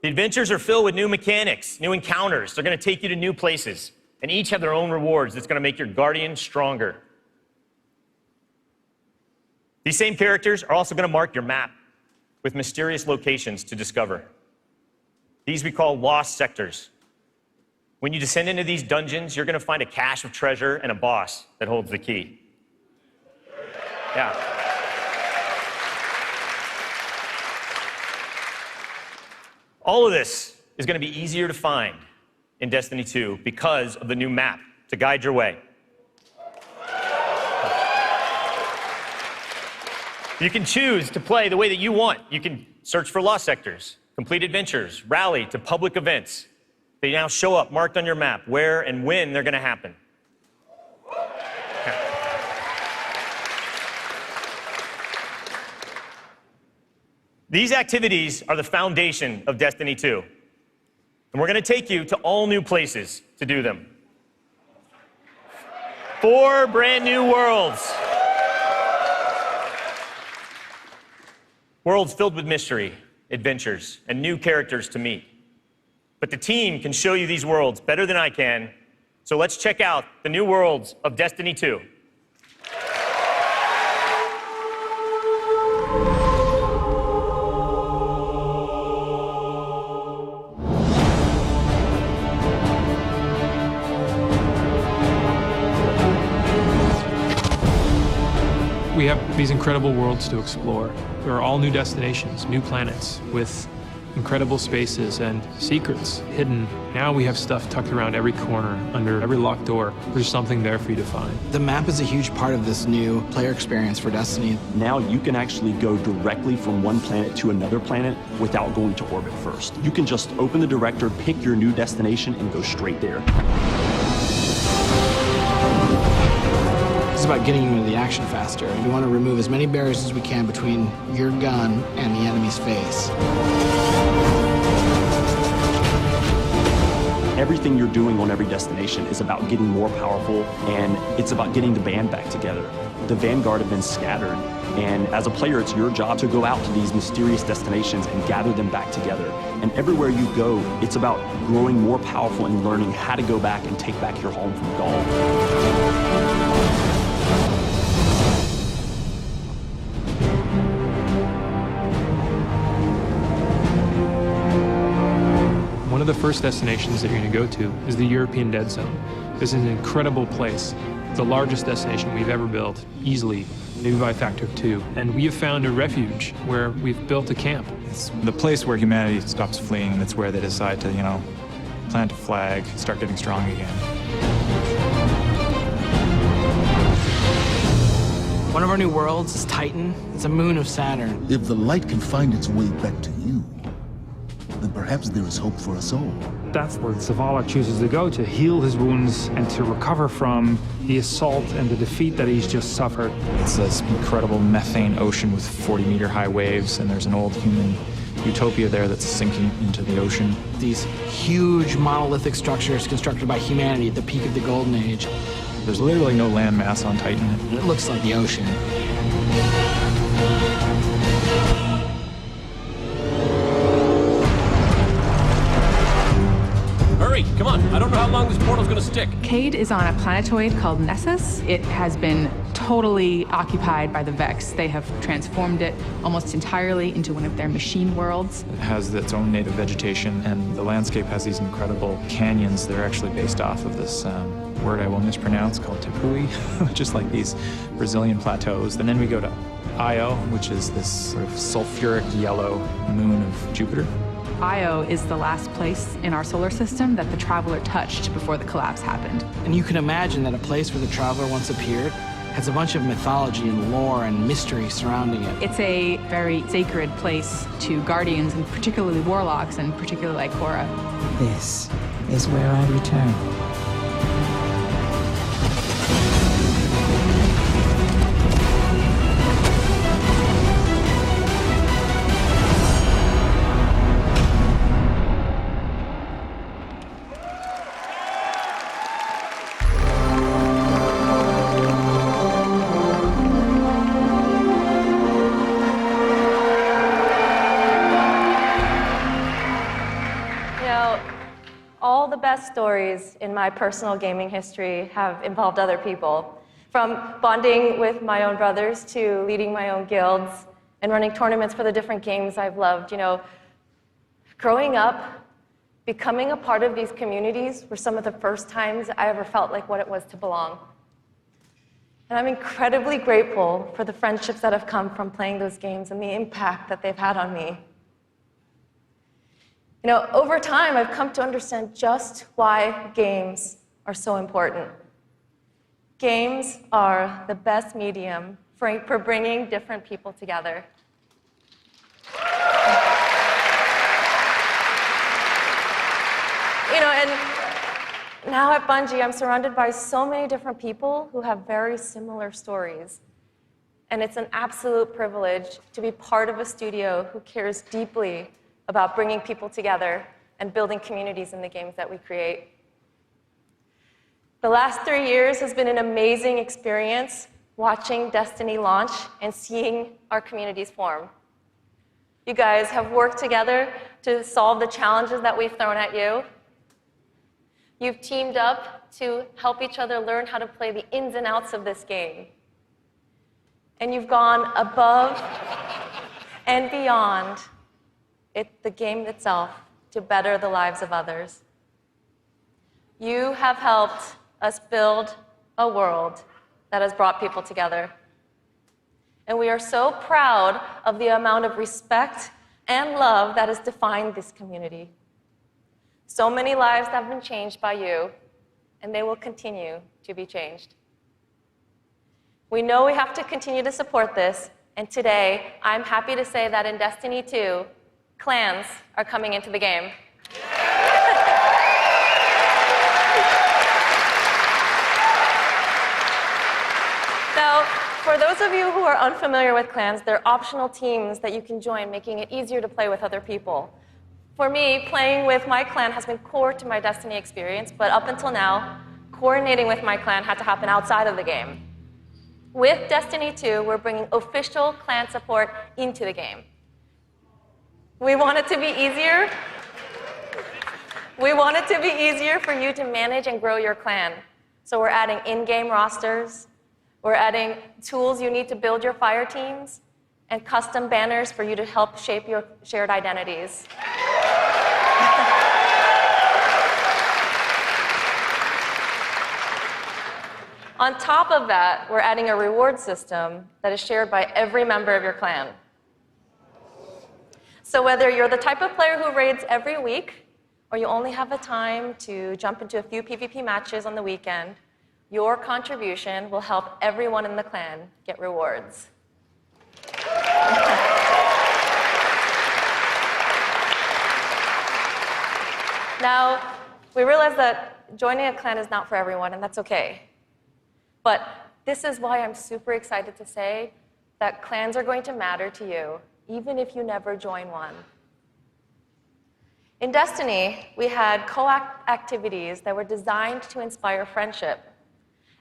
The adventures are filled with new mechanics, new encounters. They're going to take you to new places, and each have their own rewards that's going to make your guardian stronger. These same characters are also going to mark your map with mysterious locations to discover. These we call lost sectors. When you descend into these dungeons, you're going to find a cache of treasure and a boss that holds the key. Yeah. All of this is going to be easier to find in Destiny 2 because of the new map to guide your way. You can choose to play the way that you want. You can search for lost sectors, complete adventures, rally to public events. They now show up marked on your map where and when they're going to happen. These activities are the foundation of Destiny 2. And we're going to take you to all new places to do them. 4 brand new worlds. Worlds filled with mystery, adventures, and new characters to meet. But the team can show you these worlds better than I can, so let's check out the new worlds of Destiny 2. We have these incredible worlds to explore. There are all new destinations, new planets with incredible spaces and secrets hidden. Now we have stuff tucked around every corner, under every locked door. There's something there for you to find. The map is a huge part of this new player experience for Destiny. Now you can actually go directly from one planet to another planet without going to orbit first. You can just open the director, pick your new destination, and go straight there. It's about getting you into the action faster. We want to remove as many barriers as we can between your gun and the enemy's face. Everything you're doing on every destination is about getting more powerful, and it's about getting the band back together. The Vanguard have been scattered, and as a player, it's your job to go out to these mysterious destinations and gather them back together. And everywhere you go, it's about growing more powerful and learning how to go back and take back your home from Gaul. One of the first destinations that you're going to go to is the European Dead Zone. This is an incredible place. It's the largest destination we've ever built, easily, maybe by a factor of 2. And we have found a refuge where we've built a camp. It's the place where humanity stops fleeing, and it's where they decide to, plant a flag, start getting strong again. One of our new worlds is Titan. It's a moon of Saturn. If the light can find its way back to you, then perhaps there is hope for us all. That's where Zavala chooses to go to heal his wounds and to recover from the assault and the defeat that he's just suffered. It's this incredible methane ocean with 40-meter high waves, and there's an old human utopia there that's sinking into the ocean. These huge monolithic structures constructed by humanity at the peak of the Golden Age. There's literally no land mass on Titan. It looks like the ocean. Hurry, come on. I don't know how long this portal's gonna stick. Cade is on a planetoid called Nessus. It has been totally occupied by the Vex. They have transformed it almost entirely into one of their machine worlds. It has its own native vegetation, and the landscape has these incredible canyons that are actually based off of this word I will mispronounce called Tepui, just like these Brazilian plateaus. And then we go to Io, which is this sort of sulfuric yellow moon of Jupiter. Io is the last place in our solar system that the Traveler touched before the collapse happened. And you can imagine that a place where the Traveler once appeared has a bunch of mythology and lore and mystery surrounding it. It's a very sacred place to Guardians, and particularly Warlocks, and particularly Ikora. This is where I return. best stories in my personal gaming history have involved other people. From bonding with my own brothers to leading my own guilds and running tournaments for the different games I've loved. You know, growing up, becoming a part of these communities were some of the first times I ever felt like what it was to belong. And I'm incredibly grateful for the friendships that have come from playing those games and the impact that they've had on me. You know, over time, I've come to understand just why games are so important. Games are the best medium for bringing different people together. You know, and now at Bungie, I'm surrounded by so many different people who have very similar stories. And it's an absolute privilege to be part of a studio who cares deeply about bringing people together and building communities in the games that we create. The last 3 years has been an amazing experience watching Destiny launch and seeing our communities form. You guys have worked together to solve the challenges that we've thrown at you. You've teamed up to help each other learn how to play the ins and outs of this game. And you've gone above and beyond the game itself to better the lives of others. You have helped us build a world that has brought people together. And we are so proud of the amount of respect and love that has defined this community. So many lives have been changed by you, and they will continue to be changed. We know we have to continue to support this, and today, I'm happy to say that in Destiny 2, clans are coming into the game. Now, for those of you who are unfamiliar with clans, they're optional teams that you can join, making it easier to play with other people. For me, playing with my clan has been core to my Destiny experience, but up until now, coordinating with my clan had to happen outside of the game. With Destiny 2, we're bringing official clan support into the game. We want it to be easier. We want it to be easier for you to manage and grow your clan. So we're adding in-game rosters, we're adding tools you need to build your fire teams, and custom banners for you to help shape your shared identities. On top of that, we're adding a reward system that is shared by every member of your clan. So whether you're the type of player who raids every week, or you only have the time to jump into a few PvP matches on the weekend, your contribution will help everyone in the clan get rewards. Now, we realize that joining a clan is not for everyone, and that's okay. But this is why I'm super excited to say that clans are going to matter to you, even if you never join one. In Destiny, we had co-op activities that were designed to inspire friendship.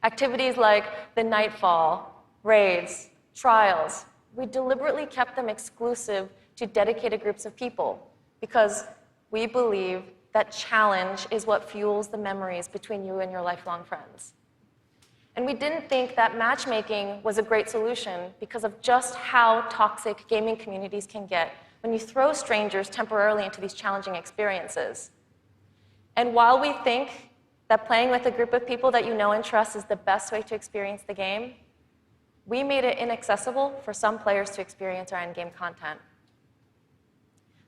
Activities like the Nightfall, raids, trials. We deliberately kept them exclusive to dedicated groups of people because we believe that challenge is what fuels the memories between you and your lifelong friends. And we didn't think that matchmaking was a great solution because of just how toxic gaming communities can get when you throw strangers temporarily into these challenging experiences. And while we think that playing with a group of people that you know and trust is the best way to experience the game, we made it inaccessible for some players to experience our in-game content.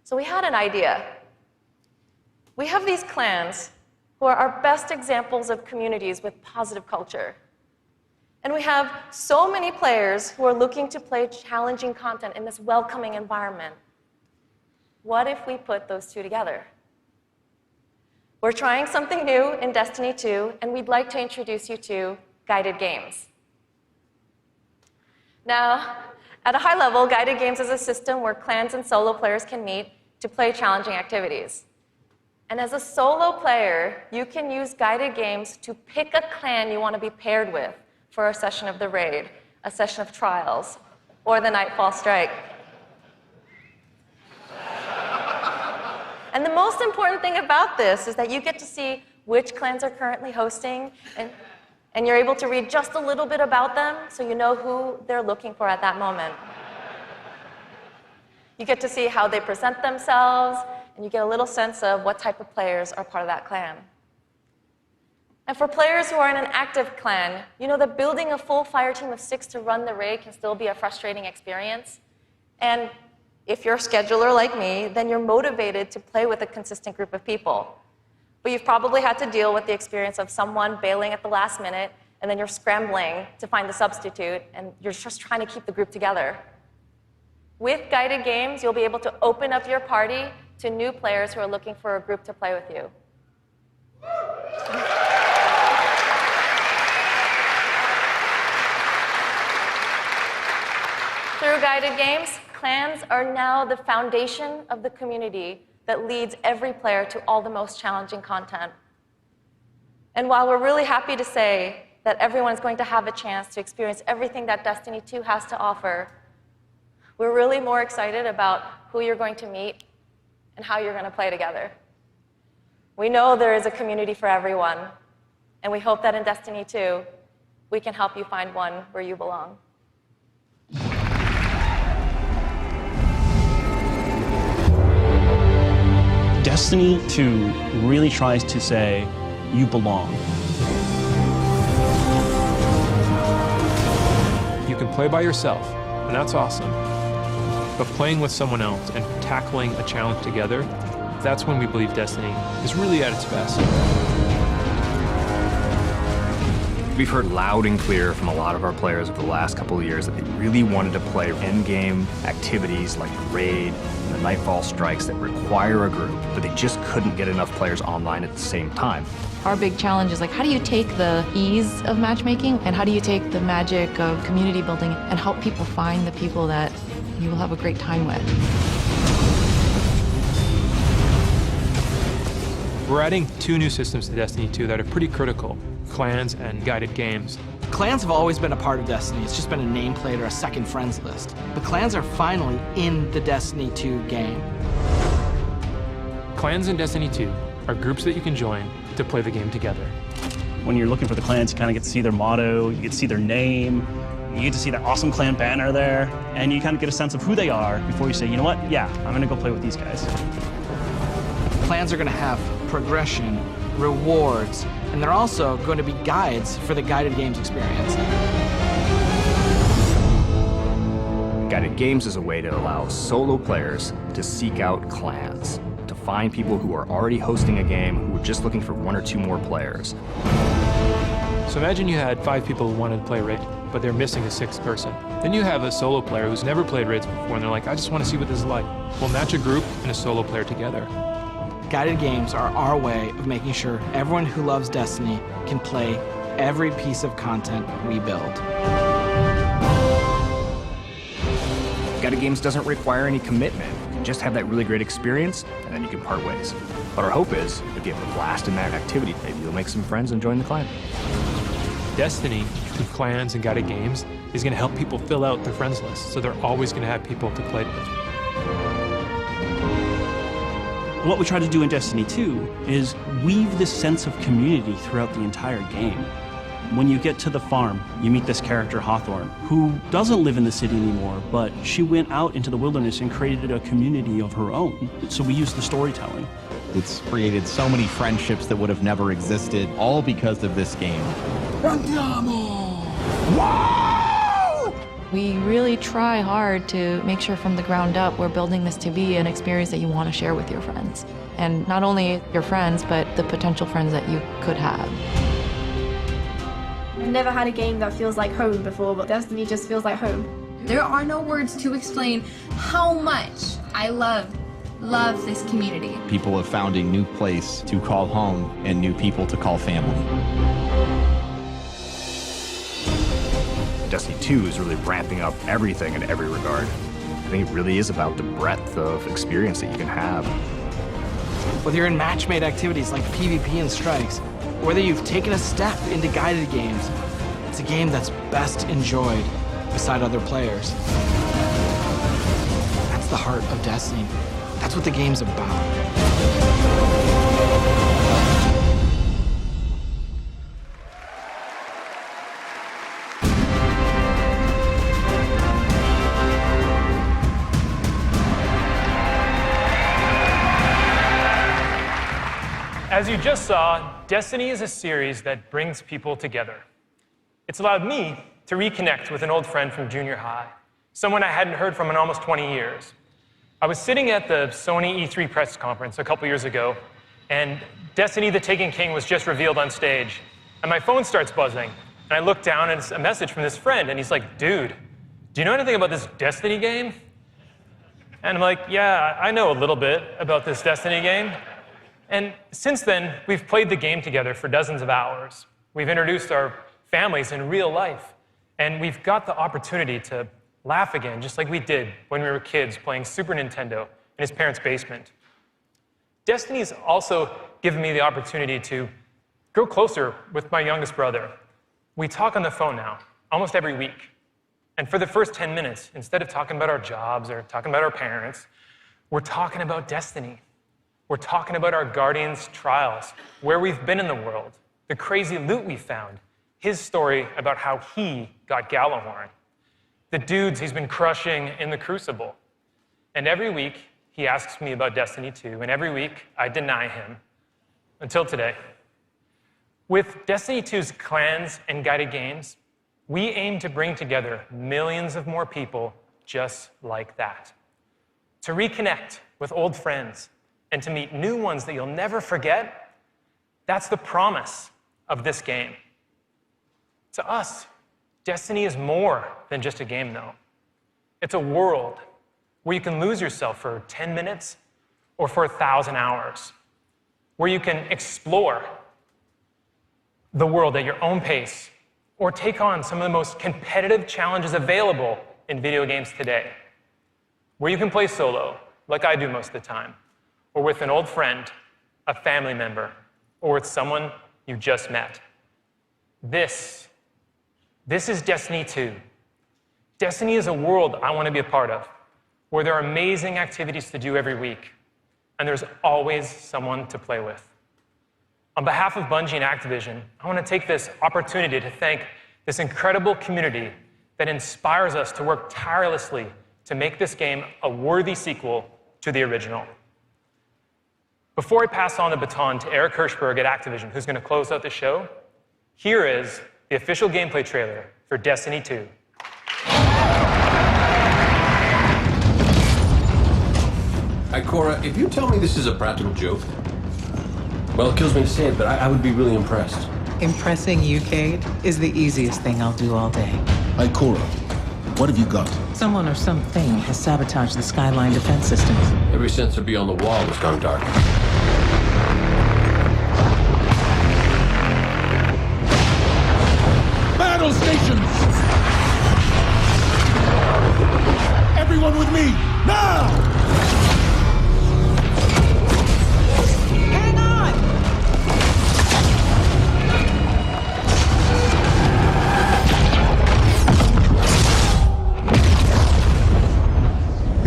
So we had an idea. We have these clans who are our best examples of communities with positive culture. And we have so many players who are looking to play challenging content in this welcoming environment. What if we put those two together? We're trying something new in Destiny 2, and we'd like to introduce you to guided games. Now, at a high level, guided games is a system where clans and solo players can meet to play challenging activities. And as a solo player, you can use guided games to pick a clan you want to be paired with for a session of the raid, a session of trials, or the Nightfall Strike. And the most important thing about this is that you get to see which clans are currently hosting, and you're able to read just a little bit about them so you know who they're looking for at that moment. You get to see how they present themselves, and you get a little sense of what type of players are part of that clan. And for players who are in an active clan, you know that building a full fire team of 6 to run the raid can still be a frustrating experience. And if you're a scheduler like me, then you're motivated to play with a consistent group of people. But you've probably had to deal with the experience of someone bailing at the last minute, and then you're scrambling to find the substitute, and you're just trying to keep the group together. With guided games, you'll be able to open up your party to new players who are looking for a group to play with you. Through guided games, clans are now the foundation of the community that leads every player to all the most challenging content. And while we're really happy to say that everyone's going to have a chance to experience everything that Destiny 2 has to offer, we're really more excited about who you're going to meet and how you're going to play together. We know there is a community for everyone, and we hope that in Destiny 2, we can help you find one where you belong. Destiny 2 really tries to say, you belong. You can play by yourself, and that's awesome. But playing with someone else and tackling a challenge together, that's when we believe Destiny is really at its best. We've heard loud and clear from a lot of our players over the last couple of years that they really wanted to play endgame activities like the raid and the Nightfall strikes that require a group, but they just couldn't get enough players online at the same time. Our big challenge is like, how do you take the ease of matchmaking and how do you take the magic of community building and help people find the people that you will have a great time with? We're adding 2 new systems to Destiny 2 that are pretty critical: clans and guided games. Clans have always been a part of Destiny. It's just been a nameplate or a second friends list. But clans are finally in the Destiny 2 game. Clans in Destiny 2 are groups that you can join to play the game together. When you're looking for the clans, you kind of get to see their motto, you get to see their name, you get to see that awesome clan banner there, and you kind of get a sense of who they are before you say, you know what, yeah, I'm gonna go play with these guys. Clans are gonna have progression, rewards, and they're also going to be guides for the guided games experience. Guided games is a way to allow solo players to seek out clans, to find people who are already hosting a game who are just looking for 1 or 2 more players. So imagine you had 5 people who wanted to play raid, but they're missing a 6th person. Then you have a solo player who's never played raids before, and they're like, I just want to see what this is like. We'll match a group and a solo player together. Guided games are our way of making sure everyone who loves Destiny can play every piece of content we build. Guided games doesn't require any commitment. You can just have that really great experience, and then you can part ways. But our hope is, if you have a blast in that activity, maybe you'll make some friends and join the clan. Destiny, through clans and guided games, is going to help people fill out their friends list, so they're always going to have people to play with. What we try to do in Destiny 2 is weave this sense of community throughout the entire game. When you get to the farm, you meet this character, Hawthorne, who doesn't live in the city anymore, but she went out into the wilderness and created a community of her own. So we use the storytelling. It's created so many friendships that would have never existed, all because of this game. We really try hard to make sure from the ground up we're building this to be an experience that you want to share with your friends. And not only your friends, but the potential friends that you could have. I've never had a game that feels like home before, but Destiny just feels like home. There are no words to explain how much I love this community. People have found a new place to call home and new people to call family. Destiny 2 is really ramping up everything in every regard. I think it really is about the breadth of experience that you can have. Whether you're in match-made activities like PvP and strikes, or whether you've taken a step into guided games, it's a game that's best enjoyed beside other players. That's the heart of Destiny. That's what the game's about. As you just saw, Destiny is a series that brings people together. It's allowed me to reconnect with an old friend from junior high, someone I hadn't heard from in almost 20 years. I was sitting at the Sony E3 press conference a couple years ago, and Destiny the Taken King was just revealed on stage, and my phone starts buzzing, and I look down, and it's a message from this friend, and he's like, "Dude, do you know anything about this Destiny game?" And I'm like, "Yeah, I know a little bit about this Destiny game." And since then, we've played the game together for dozens of hours. We've introduced our families in real life, and we've got the opportunity to laugh again, just like we did when we were kids playing Super Nintendo in his parents' basement. Destiny's also given me the opportunity to grow closer with my youngest brother. We talk on the phone now, almost every week. And for the first 10 minutes, instead of talking about our jobs or talking about our parents, we're talking about Destiny. We're talking about our Guardians' trials, where we've been in the world, the crazy loot we found, his story about how he got Gallahorn, the dudes he's been crushing in the Crucible. And every week, he asks me about Destiny 2, and every week, I deny him, until today. With Destiny 2's clans and guided games, we aim to bring together millions of more people just like that. To reconnect with old friends, and to meet new ones that you'll never forget, that's the promise of this game. To us, Destiny is more than just a game, though. It's a world where you can lose yourself for 10 minutes or for 1,000 hours, where you can explore the world at your own pace or take on some of the most competitive challenges available in video games today, where you can play solo, like I do most of the time, or with an old friend, a family member, or with someone you just met. This is Destiny 2. Destiny is a world I want to be a part of, where there are amazing activities to do every week, and there's always someone to play with. On behalf of Bungie and Activision, I want to take this opportunity to thank this incredible community that inspires us to work tirelessly to make this game a worthy sequel to the original. Before I pass on the baton to Eric Hirschberg at Activision, who's going to close out the show, here is the official gameplay trailer for Destiny 2. Ikora, if you tell me this is a practical joke, well, it kills me to say it, but I would be really impressed. Impressing you, Cade, is the easiest thing I'll do all day. Ikora, what have you got? Someone or something has sabotaged the Skyline defense systems. Every sensor beyond the wall has gone dark. Battle stations! Everyone with me, now! Hang on!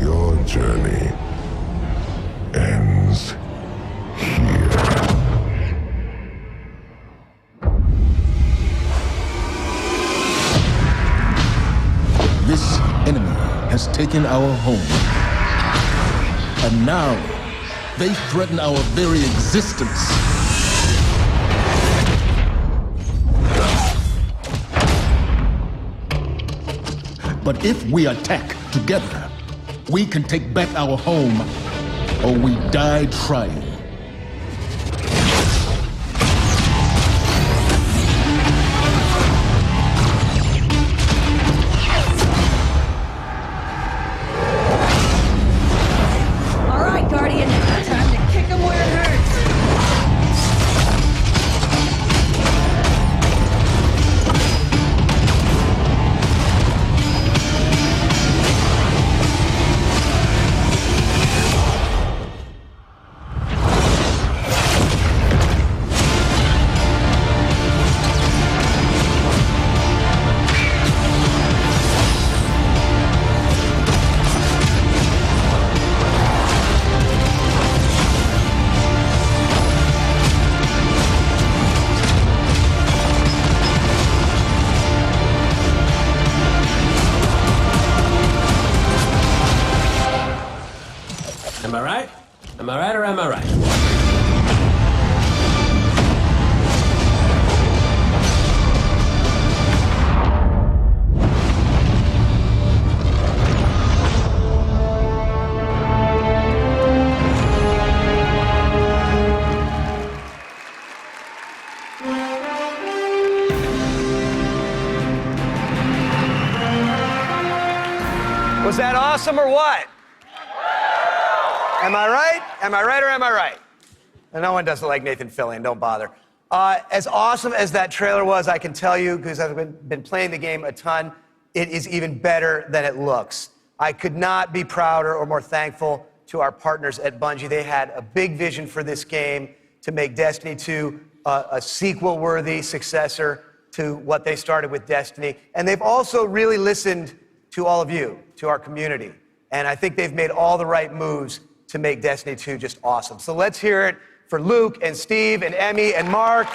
Your journey ends here. This enemy has taken our home. And now, they threaten our very existence. But if we attack together, we can take back our home, or we die trying. All right, Guardian, time to kick him where it hurts. Am I right? Am I right or am I right? Was that awesome or what? Am I right? Am I right or am I right? And no one doesn't like Nathan Fillion, don't bother. As awesome as that trailer was, I can tell you, because I've been playing the game a ton, it is even better than it looks. I could not be prouder or more thankful to our partners at Bungie. They had a big vision for this game to make Destiny 2 a sequel-worthy successor to what they started with Destiny. And they've also really listened to all of you, to our community. And I think they've made all the right moves to make Destiny 2 just awesome. So let's hear it for Luke and Steve and Emmy and Mark.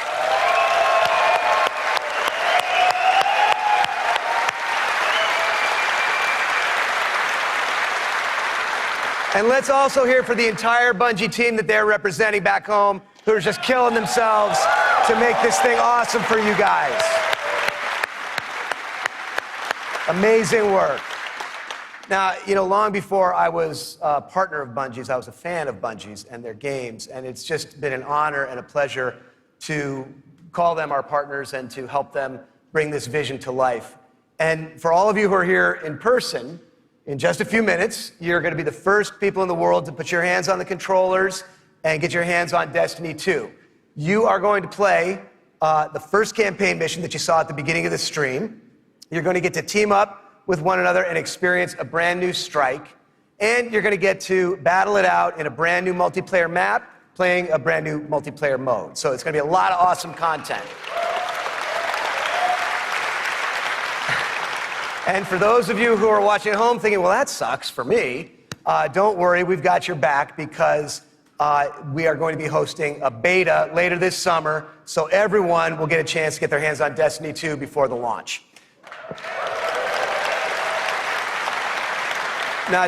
And let's also hear for the entire Bungie team that they're representing back home, who are just killing themselves to make this thing awesome for you guys. Amazing work. Now, you know, long before I was a partner of Bungie's, I was a fan of Bungie's and their games, and it's just been an honor and a pleasure to call them our partners and to help them bring this vision to life. And for all of you who are here in person, in just a few minutes, you're going to be the first people in the world to put your hands on the controllers and get your hands on Destiny 2. You are going to play the first campaign mission that you saw at the beginning of the stream. You're going to get to team up with one another and experience a brand new strike. And you're going to get to battle it out in a brand new multiplayer map, playing a brand new multiplayer mode. So it's going to be a lot of awesome content. And for those of you who are watching at home thinking, well, that sucks for me, don't worry, we've got your back, because we are going to be hosting a beta later this summer, so everyone will get a chance to get their hands on Destiny 2 before the launch. Now,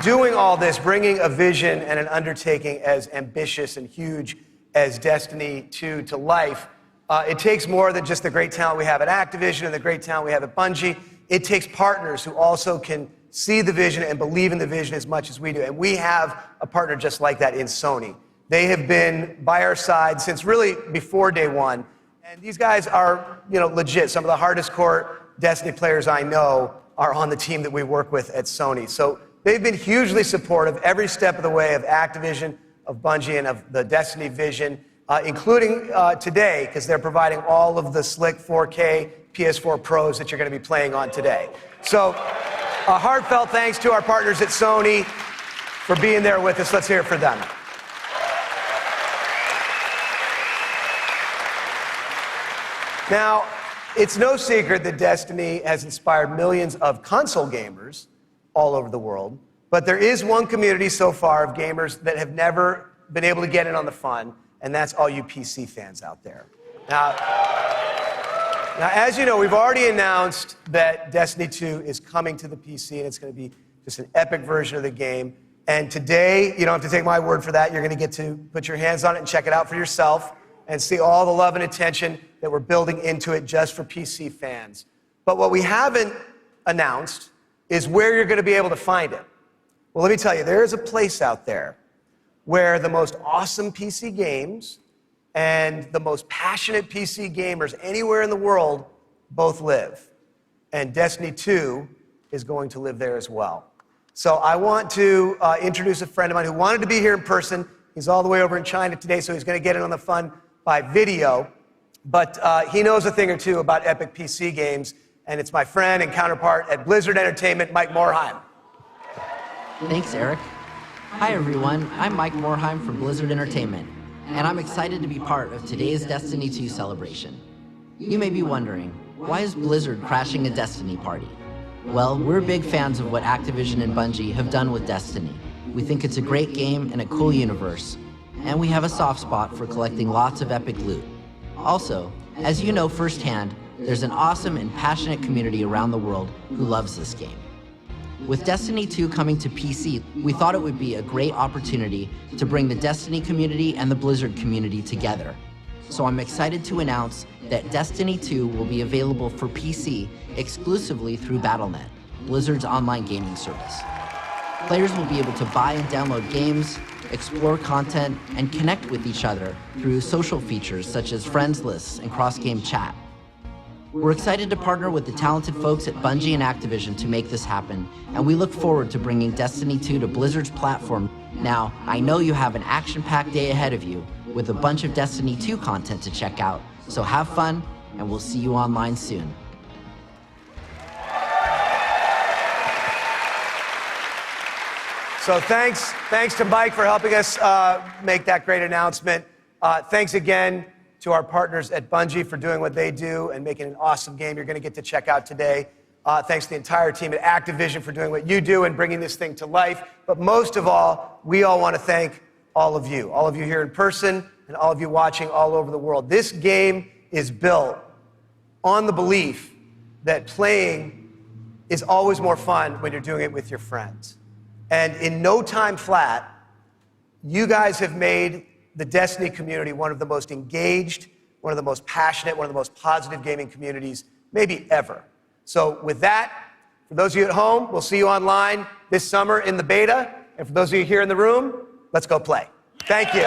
doing all this, bringing a vision and an undertaking as ambitious and huge as Destiny 2 to life, it takes more than just the great talent we have at Activision and the great talent we have at Bungie. It takes partners who also can see the vision and believe in the vision as much as we do. And we have a partner just like that in Sony. They have been by our side since really before day one. And these guys are, you know, legit. Some of the hardest core Destiny players I know are on the team that we work with at Sony. So they've been hugely supportive every step of the way of Activision, of Bungie, and of the Destiny vision, including today, because they're providing all of the slick 4K PS4 Pros that you're going to be playing on today. So a heartfelt thanks to our partners at Sony for being there with us. Let's hear it for them. Now, it's no secret that Destiny has inspired millions of console gamers all over the world, but there is one community so far of gamers that have never been able to get in on the fun, and that's all you PC fans out there. Now, as you know, we've already announced that Destiny 2 is coming to the PC, and it's going to be just an epic version of the game. And today, you don't have to take my word for that. You're going to get to put your hands on it and check it out for yourself and see all the love and attention that we're building into it just for PC fans. But what we haven't announced is where you're going to be able to find it. Well, let me tell you, there is a place out there where the most awesome PC games and the most passionate PC gamers anywhere in the world both live. And Destiny 2 is going to live there as well. So I want to introduce a friend of mine who wanted to be here in person. He's all the way over in China today, so he's going to get in on the fun by video. But he knows a thing or two about epic PC games, and it's my friend and counterpart at Blizzard Entertainment, Mike Morhaime. Thanks, Eric. Hi, everyone. I'm Mike Morhaime from Blizzard Entertainment, and I'm excited to be part of today's Destiny 2 celebration. You may be wondering, why is Blizzard crashing a Destiny party? Well, we're big fans of what Activision and Bungie have done with Destiny. We think it's a great game and a cool universe, and we have a soft spot for collecting lots of epic loot. Also, as you know firsthand, there's an awesome and passionate community around the world who loves this game. With Destiny 2 coming to PC, we thought it would be a great opportunity to bring the Destiny community and the Blizzard community together. So I'm excited to announce that Destiny 2 will be available for PC exclusively through Battle.net, Blizzard's online gaming service. Players will be able to buy and download games, explore content, and connect with each other through social features such as friends lists and cross-game chat. We're excited to partner with the talented folks at Bungie and Activision to make this happen, and we look forward to bringing Destiny 2 to Blizzard's platform. Now, I know you have an action-packed day ahead of you with a bunch of Destiny 2 content to check out, so have fun, and we'll see you online soon. So thanks to Mike for helping us make that great announcement. Thanks again to our partners at Bungie for doing what they do and making an awesome game you're going to get to check out today. Thanks to the entire team at Activision for doing what you do and bringing this thing to life. But most of all, we all want to thank all of you here in person and all of you watching all over the world. This game is built on the belief that playing is always more fun when you're doing it with your friends. And in no time flat, you guys have made the Destiny community one of the most engaged, one of the most passionate, one of the most positive gaming communities maybe ever. So with that, for those of you at home, we'll see you online this summer in the beta. And for those of you here in the room, let's go play. Thank you.